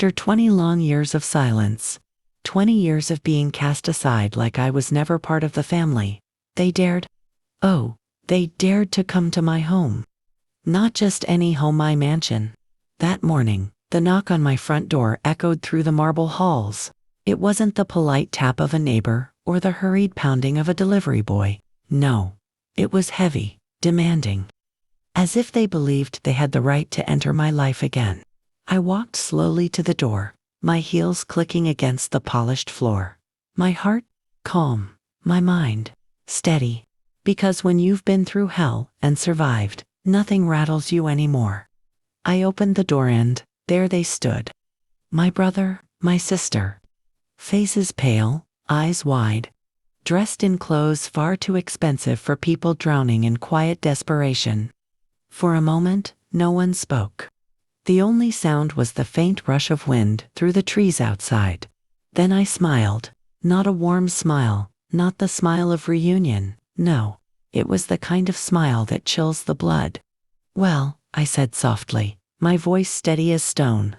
After 20 long years of silence, 20 years of being cast aside like I was never part of the family, they dared to come to my home. Not just any home, my mansion. That morning, the knock on my front door echoed through the marble halls. It wasn't the polite tap of a neighbor or the hurried pounding of a delivery boy. No, it was heavy, demanding. As if they believed they had the right to enter my life again. I walked slowly to the door, my heels clicking against the polished floor. My heart calm, my mind steady. Because when you've been through hell and survived, nothing rattles you anymore. I opened the door and there they stood. My brother, my sister. Faces pale, eyes wide. Dressed in clothes far too expensive for people drowning in quiet desperation. For a moment, no one spoke. The only sound was the faint rush of wind through the trees outside. Then I smiled. Not a warm smile, not the smile of reunion, no. It was the kind of smile that chills the blood. "Well," I said softly, my voice steady as stone.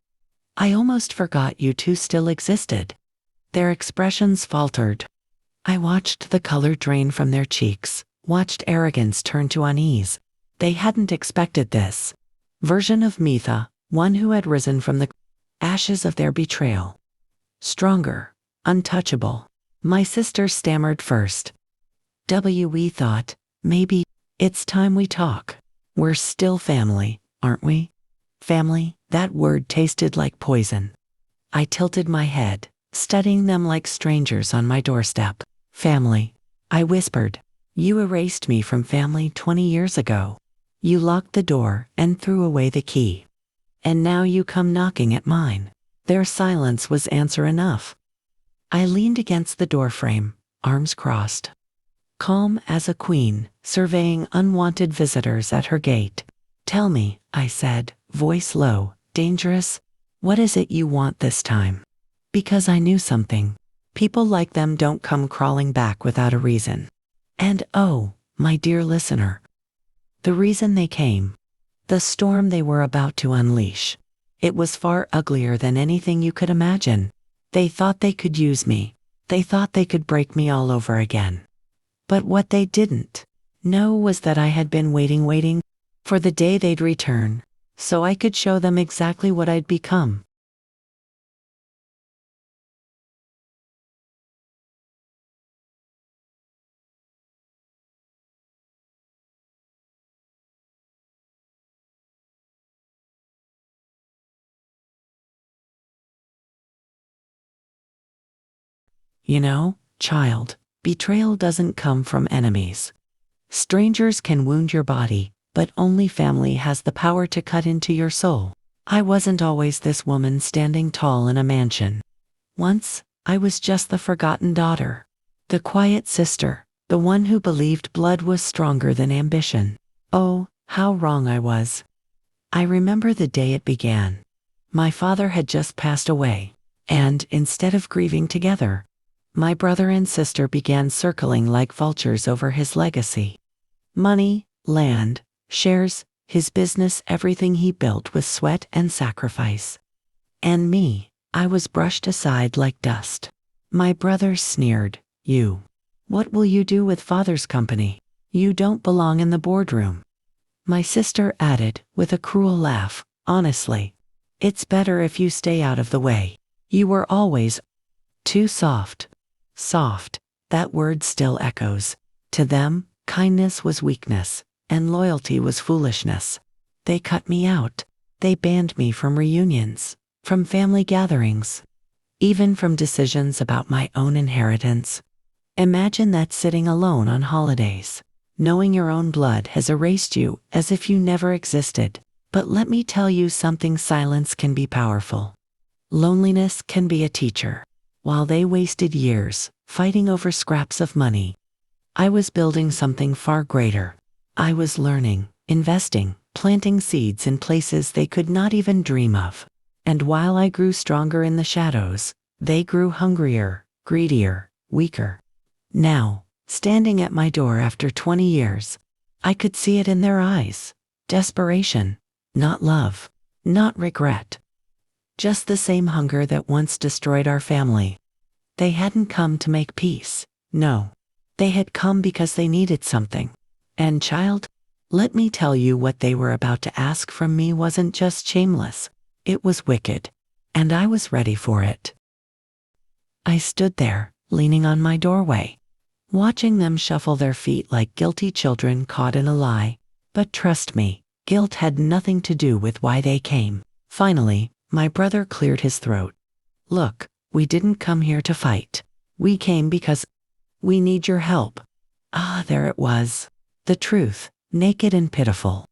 "I almost forgot you two still existed." Their expressions faltered. I watched the color drain from their cheeks, watched arrogance turn to unease. They hadn't expected this version of Mitha, one who had risen from the ashes of their betrayal. Stronger, untouchable. My sister stammered first. "We thought, maybe, it's time we talk. We're still family, aren't we?" Family, that word tasted like poison. I tilted my head, studying them like strangers on my doorstep. "Family," I whispered. "You erased me from family 20 years ago. You locked the door and threw away the key. And now you come knocking at mine." Their silence was answer enough. I leaned against the doorframe, arms crossed. Calm as a queen, surveying unwanted visitors at her gate. "Tell me," I said, voice low, dangerous, "what is it you want this time?" Because I knew something. People like them don't come crawling back without a reason. And oh, my dear listener, the reason they came, the storm they were about to unleash, it was far uglier than anything you could imagine. They thought they could use me. They thought they could break me all over again. But what they didn't know was that I had been waiting for the day they'd return, so I could show them exactly what I'd become. You know, child, betrayal doesn't come from enemies. Strangers can wound your body, but only family has the power to cut into your soul. I wasn't always this woman standing tall in a mansion. Once, I was just the forgotten daughter. The quiet sister, the one who believed blood was stronger than ambition. Oh, how wrong I was. I remember the day it began. My father had just passed away, and instead of grieving together, my brother and sister began circling like vultures over his legacy. Money, land, shares, his business, everything he built with sweat and sacrifice. And me, I was brushed aside like dust. My brother sneered, What will you do with father's company? You don't belong in the boardroom." My sister added, with a cruel laugh, "Honestly, it's better if you stay out of the way. You were always too soft." Soft, that word still echoes. To them, kindness was weakness, and loyalty was foolishness. They cut me out. They banned me from reunions, from family gatherings, even from decisions about my own inheritance. Imagine that, sitting alone on holidays, knowing your own blood has erased you as if you never existed. But let me tell you something: silence can be powerful. Loneliness can be a teacher. While they wasted years fighting over scraps of money, I was building something far greater. I was learning, investing, planting seeds in places they could not even dream of. And while I grew stronger in the shadows, they grew hungrier, greedier, weaker. Now, standing at my door after 20 years, I could see it in their eyes. Desperation, not love, not regret. just the same hunger that once destroyed our family. They hadn't come to make peace. No. They had come because they needed something. And child, let me tell you, what they were about to ask from me wasn't just shameless. It was wicked. And I was ready for it. I stood there, leaning on my doorway, watching them shuffle their feet like guilty children caught in a lie. But trust me, guilt had nothing to do with why they came. Finally, my brother cleared his throat. Look, we didn't come here to fight. We came because we need your help. Ah, there it was. The truth, naked and pitiful.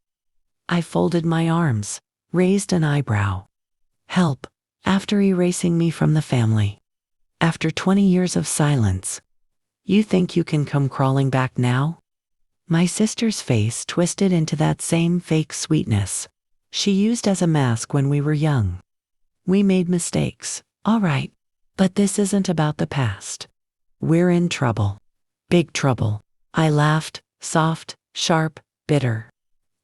I folded my arms, raised an eyebrow. Help, after erasing me from the family. After 20 years of silence. You think you can come crawling back now? My sister's face twisted into that same fake sweetness she used as a mask when we were young. We made mistakes, all right, but this isn't about the past. We're in trouble. Big trouble. I laughed, soft, sharp, bitter.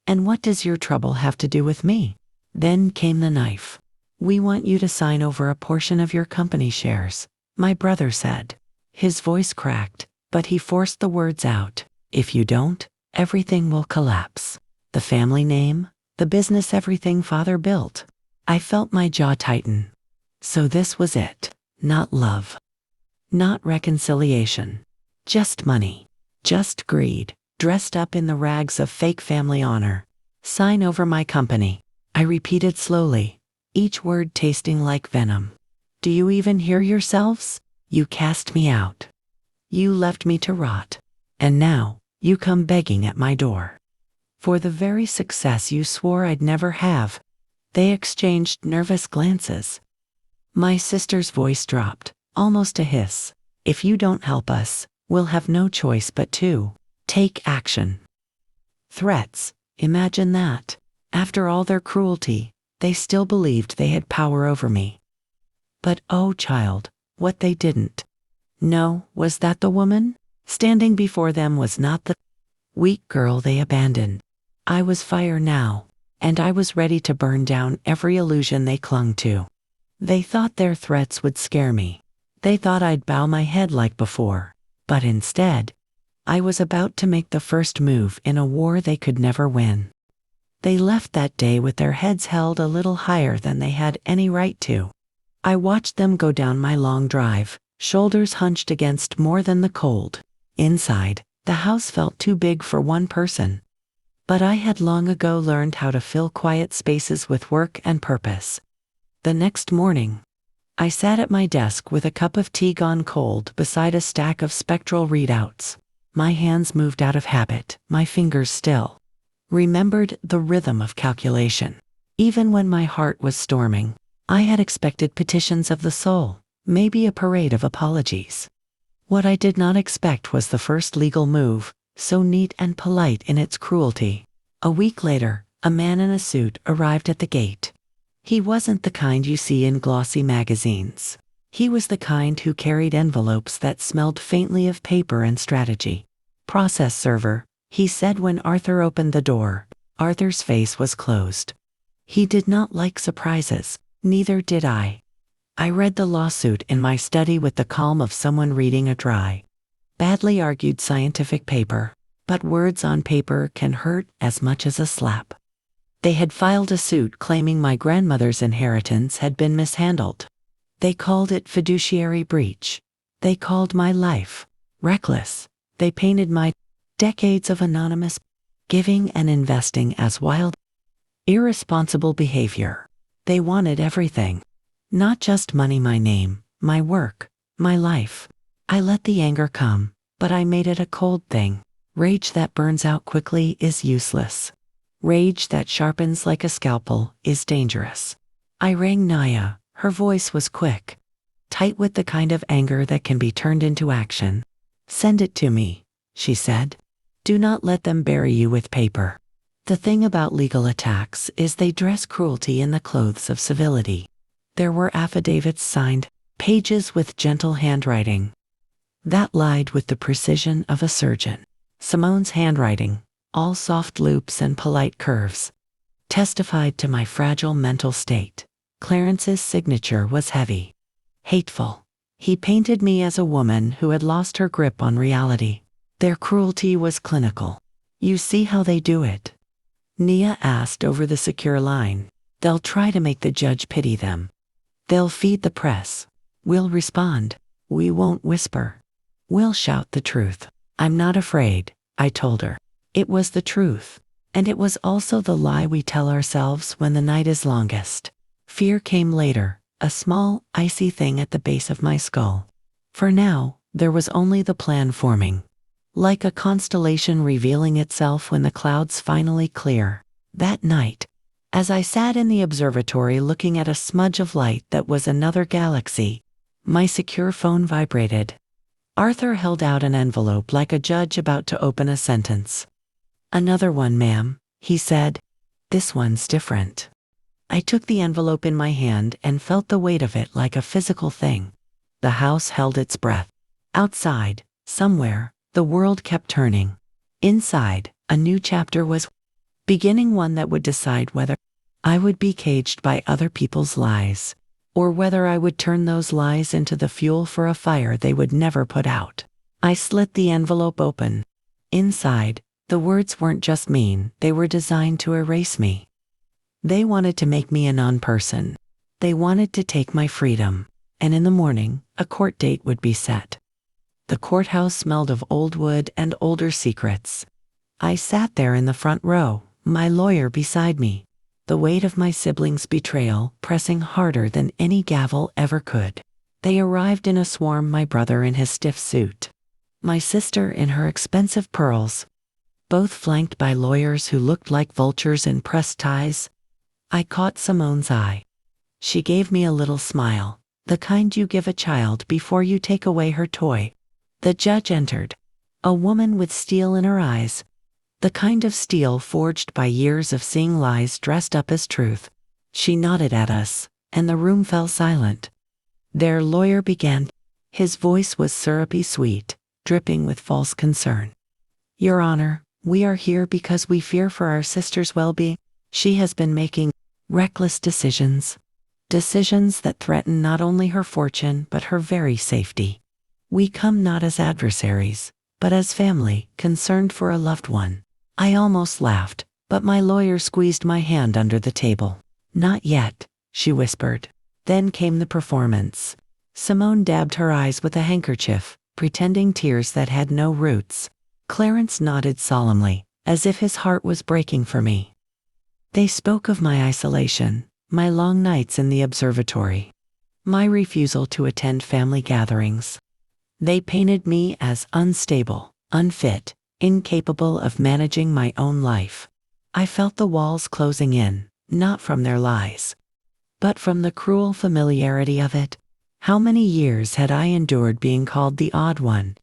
And what does your trouble have to do with me? Then came the knife. We want you to sign over a portion of your company shares, my brother said. His voice cracked, but he forced the words out. If you don't, everything will collapse. The family name, the business, everything father built. I felt my jaw tighten. So this was it. Not love. Not reconciliation. Just money. Just greed, dressed up in the rags of fake family honor. Sign over my company. I repeated slowly, each word tasting like venom. Do you even hear yourselves? You cast me out. You left me to rot. And now, you come begging at my door. For the very success you swore I'd never have. They exchanged nervous glances. My sister's voice dropped, almost a hiss. If you don't help us, we'll have no choice but to take action. Threats, imagine that. After all their cruelty, they still believed they had power over me. But oh child, what they didn't know was that the woman standing before them was not the weak girl they abandoned. I was fire now, and I was ready to burn down every illusion they clung to. They thought their threats would scare me. They thought I'd bow my head like before. But instead, I was about to make the first move in a war they could never win. They left that day with their heads held a little higher than they had any right to. I watched them go down my long drive, shoulders hunched against more than the cold. Inside, the house felt too big for one person. But I had long ago learned how to fill quiet spaces with work and purpose. The next morning, I sat at my desk with a cup of tea gone cold beside a stack of spectral readouts. My hands moved out of habit, my fingers still remembered the rhythm of calculation. Even when my heart was storming, I had expected petitions of the soul, maybe a parade of apologies. What I did not expect was the first legal move, so neat and polite in its cruelty. A week later, a man in a suit arrived at the gate. He wasn't the kind you see in glossy magazines. He was the kind who carried envelopes that smelled faintly of paper and strategy. Process server, he said when Arthur opened the door. Arthur's face was closed. He did not like surprises, neither did I. I read the lawsuit in my study with the calm of someone reading a dry, badly argued scientific paper. But words on paper can hurt as much as a slap. They had filed a suit claiming my grandmother's inheritance had been mishandled. They called it fiduciary breach. They called my life reckless. They painted my decades of anonymous giving and investing as wild, irresponsible behavior. They wanted everything. Not just money, my name, my work, my life. I let the anger come, but I made it a cold thing. Rage that burns out quickly is useless. Rage that sharpens like a scalpel is dangerous. I rang Naya. Her voice was quick, tight with the kind of anger that can be turned into action. Send it to me, she said. Do not let them bury you with paper. The thing about legal attacks is they dress cruelty in the clothes of civility. There were affidavits signed, pages with gentle handwriting that lied with the precision of a surgeon. Simone's handwriting, all soft loops and polite curves, testified to my fragile mental state. Clarence's signature was heavy, hateful. He painted me as a woman who had lost her grip on reality. Their cruelty was clinical. You see how they do it? Nia asked over the secure line. They'll try to make the judge pity them. They'll feed the press. We'll respond. We won't whisper. We'll shout the truth. I'm not afraid, I told her. It was the truth. And it was also the lie we tell ourselves when the night is longest. Fear came later, a small, icy thing at the base of my skull. For now, there was only the plan forming. Like a constellation revealing itself when the clouds finally clear. That night, as I sat in the observatory looking at a smudge of light that was another galaxy, my secure phone vibrated. Arthur held out an envelope like a judge about to open a sentence. Another one, ma'am, he said. This one's different. I took the envelope in my hand and felt the weight of it like a physical thing. The house held its breath. Outside, somewhere, the world kept turning. Inside, a new chapter was beginning, one that would decide whether I would be caged by other people's lies, or whether I would turn those lies into the fuel for a fire they would never put out. I slit the envelope open. Inside, the words weren't just mean, they were designed to erase me. They wanted to make me a non-person. They wanted to take my freedom. And in the morning, a court date would be set. The courthouse smelled of old wood and older secrets. I sat there in the front row, my lawyer beside me, the weight of my siblings' betrayal pressing harder than any gavel ever could. They arrived in a swarm, my brother in his stiff suit, my sister in her expensive pearls, both flanked by lawyers who looked like vultures in pressed ties. I caught Simone's eye. She gave me a little smile, the kind you give a child before you take away her toy. The judge entered, a woman with steel in her eyes, the kind of steel forged by years of seeing lies dressed up as truth. She nodded at us, and the room fell silent. Their lawyer began. His voice was syrupy sweet, dripping with false concern. Your Honor, we are here because we fear for our sister's well-being. She has been making reckless decisions that threaten not only her fortune but her very safety. We come not as adversaries, but as family, concerned for a loved one. I almost laughed, but my lawyer squeezed my hand under the table. Not yet, she whispered. Then came the performance. Simone dabbed her eyes with a handkerchief, pretending tears that had no roots. Clarence nodded solemnly, as if his heart was breaking for me. They spoke of my isolation, my long nights in the observatory, my refusal to attend family gatherings. They painted me as unstable, unfit, incapable of managing my own life. I felt the walls closing in, not from their lies, but from the cruel familiarity of it. How many years had I endured being called the odd one,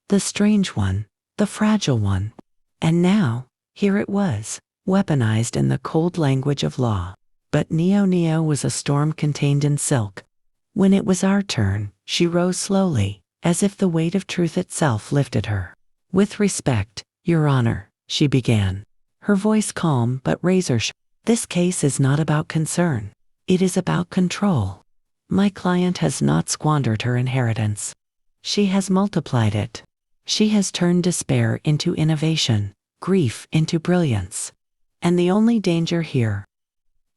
the strange one, the fragile one? And now, here it was, weaponized in the cold language of law. But Neo was a storm contained in silk. When it was our turn, she rose slowly, as if the weight of truth itself lifted her. With respect, Your Honor, she began, her voice calm but razor-sharp. This case is not about concern. It is about control. My client has not squandered her inheritance. She has multiplied it. She has turned despair into innovation, grief into brilliance. And the only danger here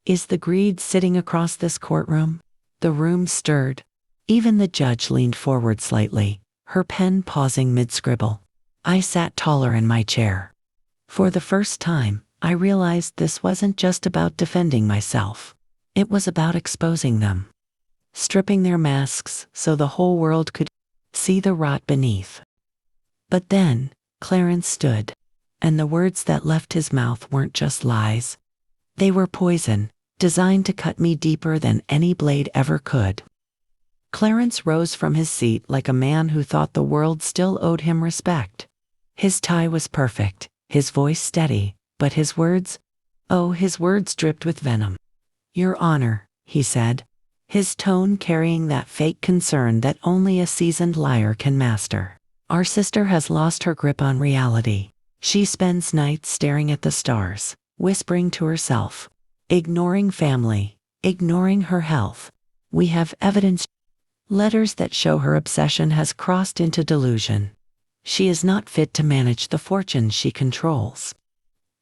is the greed sitting across this courtroom. The room stirred. Even the judge leaned forward slightly, her pen pausing mid-scribble. I sat taller in my chair. For the first time, I realized this wasn't just about defending myself. It was about exposing them, stripping their masks so the whole world could see the rot beneath. But then, Clarence stood, and the words that left his mouth weren't just lies. They were poison, designed to cut me deeper than any blade ever could. Clarence rose from his seat like a man who thought the world still owed him respect. His tie was perfect, his voice steady, but his words, his words dripped with venom. Your Honor, he said, his tone carrying that fake concern that only a seasoned liar can master. Our sister has lost her grip on reality. She spends nights staring at the stars, whispering to herself, ignoring family, ignoring her health. We have evidence, letters that show her obsession has crossed into delusion. She is not fit to manage the fortune she controls.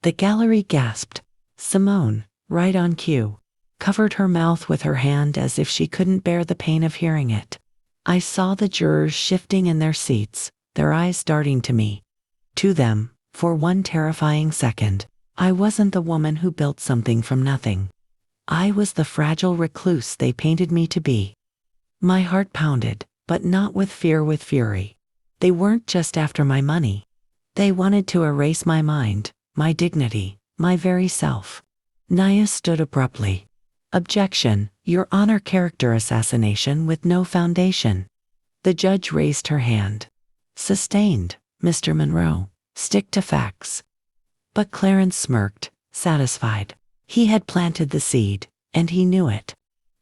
The gallery gasped. Simone, right on cue, covered her mouth with her hand as if she couldn't bear the pain of hearing it. I saw the jurors shifting in their seats, their eyes darting to me. To them, for one terrifying second, I wasn't the woman who built something from nothing. I was the fragile recluse they painted me to be. My heart pounded, but not with fear, with fury. They weren't just after my money. They wanted to erase my mind, my dignity, my very self. Naya stood abruptly. Objection, Your Honor, character assassination with no foundation. The judge raised her hand. Sustained, Mr. Monroe. Stick to facts. But Clarence smirked, satisfied. He had planted the seed, and he knew it.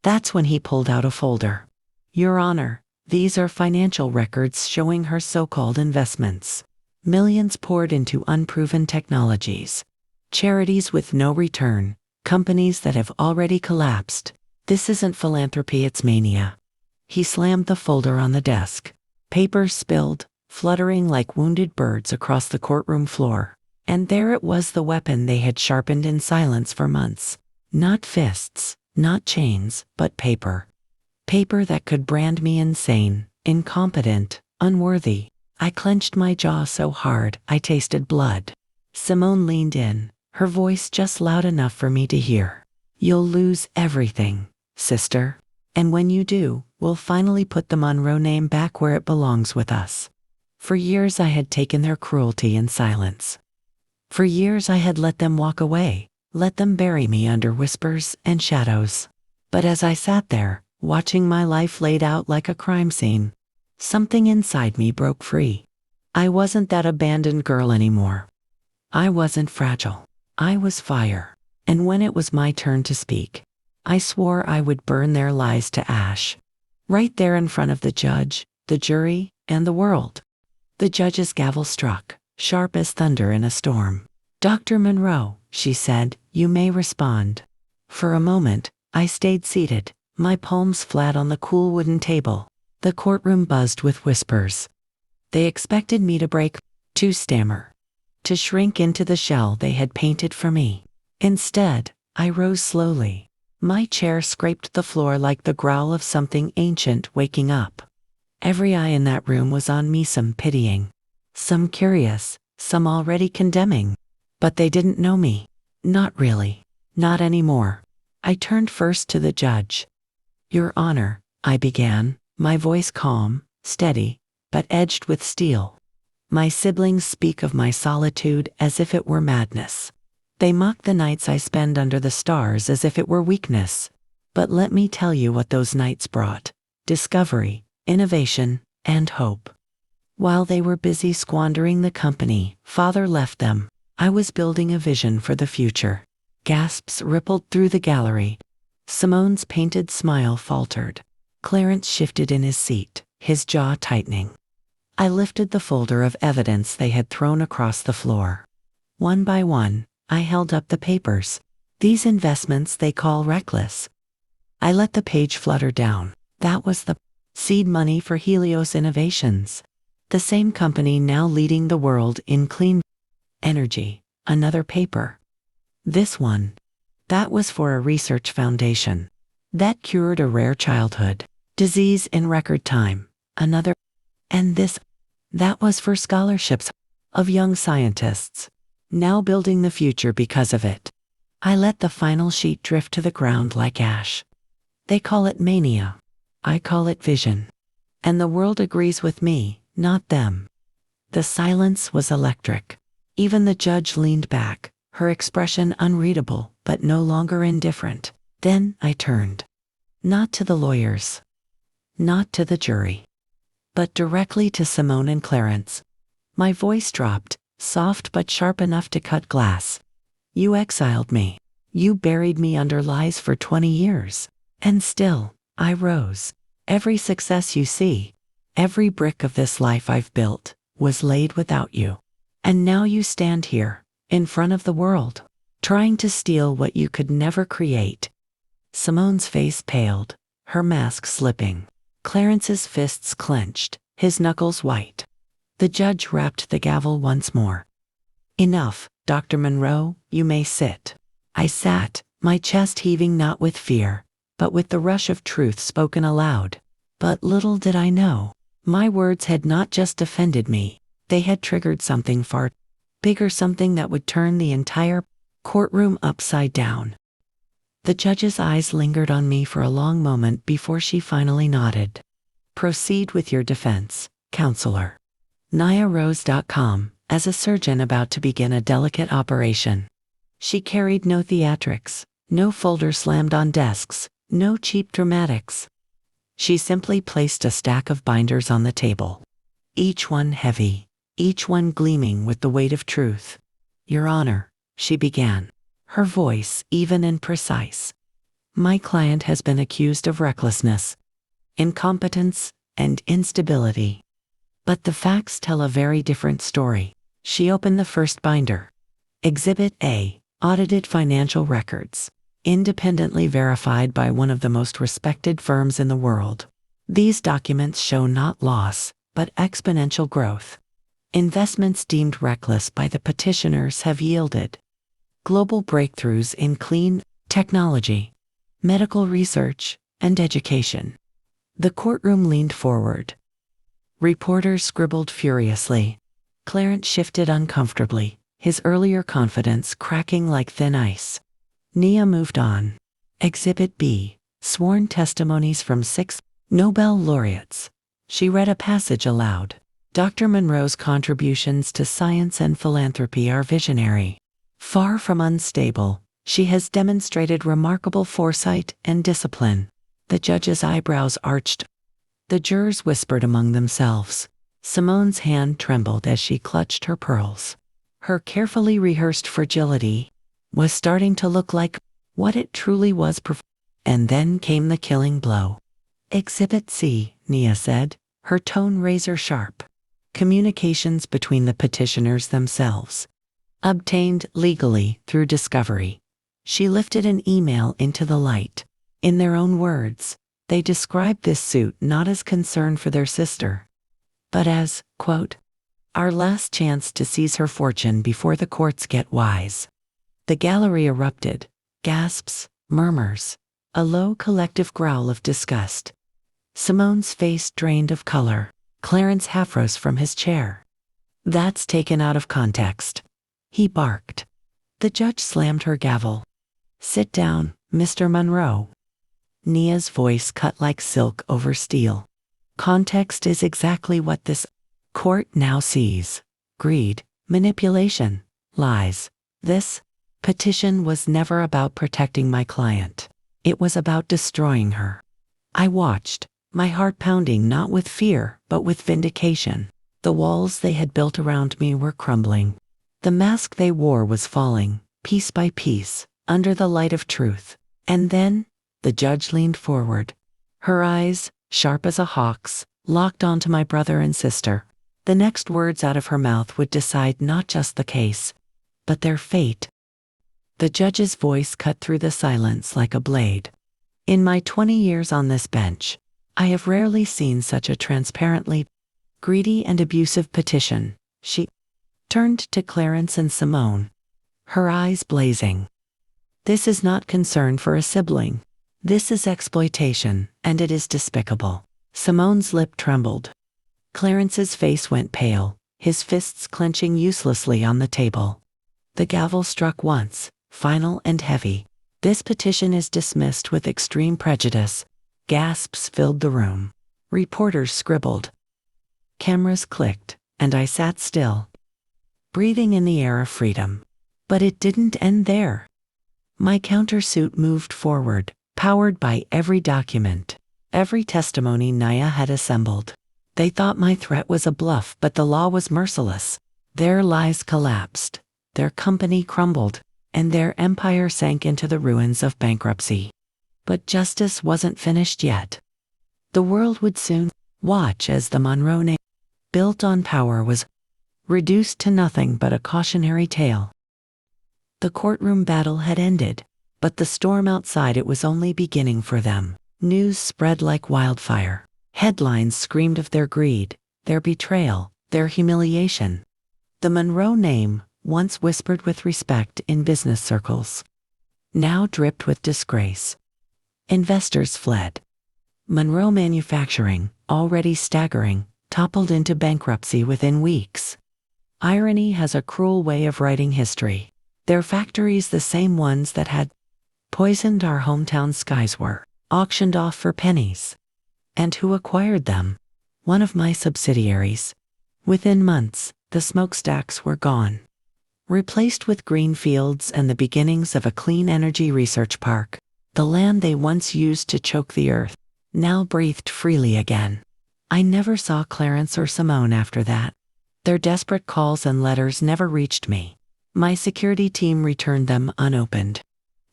That's when he pulled out a folder. Your Honor, these are financial records showing her so-called investments. Millions poured into unproven technologies. Charities with no return. Companies that have already collapsed. This isn't philanthropy, it's mania. He slammed the folder on the desk. Papers spilled, fluttering like wounded birds across the courtroom floor. And there it was, the weapon they had sharpened in silence for months. Not fists, not chains, but paper. Paper that could brand me insane, incompetent, unworthy. I clenched my jaw so hard I tasted blood. Simone leaned in, her voice just loud enough for me to hear. You'll lose everything, sister. And when you do, we'll finally put the Monroe name back where it belongs, with us. For years I had taken their cruelty in silence. For years I had let them walk away, let them bury me under whispers and shadows. But as I sat there, watching my life laid out like a crime scene, something inside me broke free. I wasn't that abandoned girl anymore. I wasn't fragile. I was fire. And when it was my turn to speak, I swore I would burn their lies to ash. Right there in front of the judge, the jury, and the world. The judge's gavel struck, sharp as thunder in a storm. Dr. Monroe, she said, you may respond. For a moment, I stayed seated, my palms flat on the cool wooden table. The courtroom buzzed with whispers. They expected me to break, to stammer, to shrink into the shell they had painted for me. Instead, I rose slowly. My chair scraped the floor like the growl of something ancient waking up. Every eye in that room was on me, some pitying, some curious, some already condemning. But they didn't know me. Not really. Not anymore. I turned first to the judge. Your Honor, I began, my voice calm, steady, but edged with steel. My siblings speak of my solitude as if it were madness. They mock the nights I spend under the stars as if it were weakness. But let me tell you what those nights brought: discovery, innovation, and hope. While they were busy squandering the company Father left them, I was building a vision for the future. Gasps rippled through the gallery. Simone's painted smile faltered. Clarence shifted in his seat, his jaw tightening. I lifted the folder of evidence they had thrown across the floor. One by one, I held up the papers. These investments they call reckless. I let the page flutter down. That was the seed money for Helios Innovations. The same company now leading the world in clean energy. Another paper. This one. That was for a research foundation. That cured a rare childhood disease in record time. Another. And this. That was for scholarships of young scientists, now building the future because of it. I let the final sheet drift to the ground like ash. They call it mania. I call it vision. And the world agrees with me, not them. The silence was electric. Even the judge leaned back, her expression unreadable, but no longer indifferent. Then I turned. Not to the lawyers. Not to the jury. But directly to Simone and Clarence. My voice dropped, soft but sharp enough to cut glass. You exiled me. You buried me under lies for 20 years. And still, I rose. Every success you see, every brick of this life I've built, was laid without you. And now you stand here, in front of the world, trying to steal what you could never create. Simone's face paled, her mask slipping. Clarence's fists clenched, his knuckles white. The judge rapped the gavel once more. Enough, Dr. Monroe, you may sit. I sat, my chest heaving not with fear, but with the rush of truth spoken aloud. But little did I know, my words had not just offended me, they had triggered something far bigger, something that would turn the entire courtroom upside down. The judge's eyes lingered on me for a long moment before she finally nodded. Proceed with your defense, counselor. NayaRose.com, as a surgeon about to begin a delicate operation. She carried no theatrics, no folder slammed on desks, no cheap dramatics. She simply placed a stack of binders on the table. Each one heavy, each one gleaming with the weight of truth. Your Honor, she began, her voice even and precise. My client has been accused of recklessness, incompetence, and instability. But the facts tell a very different story. She opened the first binder. Exhibit A, audited financial records, independently verified by one of the most respected firms in the world. These documents show not loss, but exponential growth. Investments deemed reckless by the petitioners have yielded global breakthroughs in clean technology, medical research, and education. The courtroom leaned forward. Reporters scribbled furiously. Clarence shifted uncomfortably, his earlier confidence cracking like thin ice. Nia moved on. Exhibit B, sworn testimonies from 6 Nobel laureates. She read a passage aloud. Dr. Monroe's contributions to science and philanthropy are visionary. Far from unstable, she has demonstrated remarkable foresight and discipline. The judge's eyebrows arched. The jurors whispered among themselves. Simone's hand trembled as she clutched her pearls. Her carefully rehearsed fragility was starting to look like what it truly was. And then came the killing blow. Exhibit C, Nia said, her tone razor sharp. Communications between the petitioners themselves. Obtained legally through discovery. She lifted an email into the light. In their own words, they described this suit not as concern for their sister, but as, quote, our last chance to seize her fortune before the courts get wise. The gallery erupted, gasps, murmurs, a low collective growl of disgust. Simone's face drained of color. Clarence half rose from his chair. That's taken out of context, he barked. The judge slammed her gavel. Sit down, Mr. Monroe. Nia's voice cut like silk over steel. Context is exactly what this court now sees. Greed, manipulation, lies. This petition was never about protecting my client. It was about destroying her. I watched, my heart pounding not with fear, but with vindication. The walls they had built around me were crumbling. The mask they wore was falling, piece by piece, under the light of truth. And then, the judge leaned forward. Her eyes, sharp as a hawk's, locked onto my brother and sister. The next words out of her mouth would decide not just the case, but their fate. The judge's voice cut through the silence like a blade. In my 20 years on this bench, I have rarely seen such a transparently greedy and abusive petition. She turned to Clarence and Simone, her eyes blazing. This is not concern for a sibling. This is exploitation, and it is despicable. Simone's lip trembled. Clarence's face went pale, his fists clenching uselessly on the table. The gavel struck once, final and heavy. This petition is dismissed with extreme prejudice. Gasps filled the room. Reporters scribbled. Cameras clicked, and I sat still, breathing in the air of freedom. But it didn't end there. My countersuit moved forward, powered by every document, every testimony Naya had assembled. They thought my threat was a bluff, but the law was merciless. Their lies collapsed, their company crumbled, and their empire sank into the ruins of bankruptcy. But justice wasn't finished yet. The world would soon watch as the Monroe name, built on power, was reduced to nothing but a cautionary tale. The courtroom battle had ended. But the storm outside it was only beginning for them. News spread like wildfire. Headlines screamed of their greed, their betrayal, their humiliation. The Monroe name, once whispered with respect in business circles, now dripped with disgrace. Investors fled. Monroe Manufacturing, already staggering, toppled into bankruptcy within weeks. Irony has a cruel way of writing history. Their factories, the same ones that had poisoned our hometown skies, were auctioned off for pennies. And who acquired them? One of my subsidiaries. Within months, the smokestacks were gone, replaced with green fields and the beginnings of a clean energy research park. The land they once used to choke the earth now breathed freely again. I never saw Clarence or Simone after that. Their desperate calls and letters never reached me. My security team returned them unopened.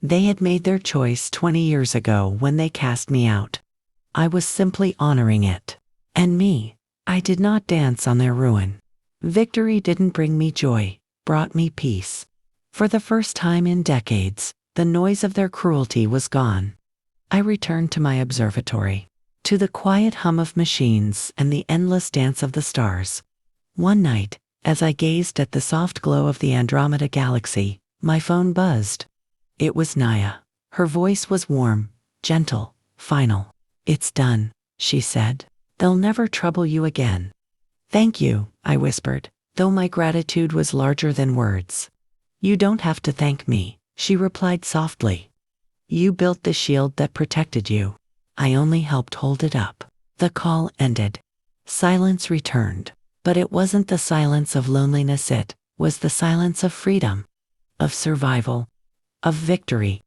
They had made their choice 20 years ago when they cast me out. I was simply honoring it. And me, I did not dance on their ruin. Victory didn't bring me joy, brought me peace. For the first time in decades, the noise of their cruelty was gone. I returned to my observatory, to the quiet hum of machines and the endless dance of the stars. One night, as I gazed at the soft glow of the Andromeda galaxy, my phone buzzed. It was Naya. Her voice was warm, gentle, final. "It's done," she said. "They'll never trouble you again." "Thank you," I whispered, though my gratitude was larger than words. "You don't have to thank me," she replied softly. "You built the shield that protected you. I only helped hold it up." The call ended. Silence returned. But it wasn't the silence of loneliness, it was the silence of freedom, of survival, of victory.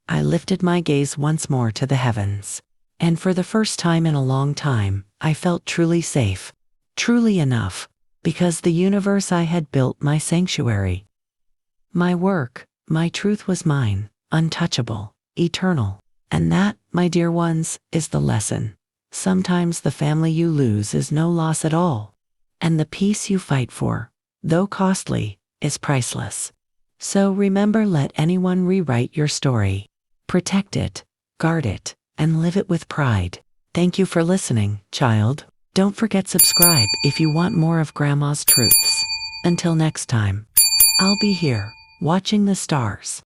I lifted my gaze once more to the heavens, and for the first time in a long time, I felt truly safe, truly enough, because the universe I had built my sanctuary. My work, my truth was mine, untouchable, eternal. And that, my dear ones, is the lesson. Sometimes the family you lose is no loss at all. And the peace you fight for, though costly, is priceless. So remember, let anyone rewrite your story. Protect it, guard it, and live it with pride. Thank you for listening, child. Don't forget subscribe if you want more of Grandma's truths. Until next time, I'll be here, watching the stars.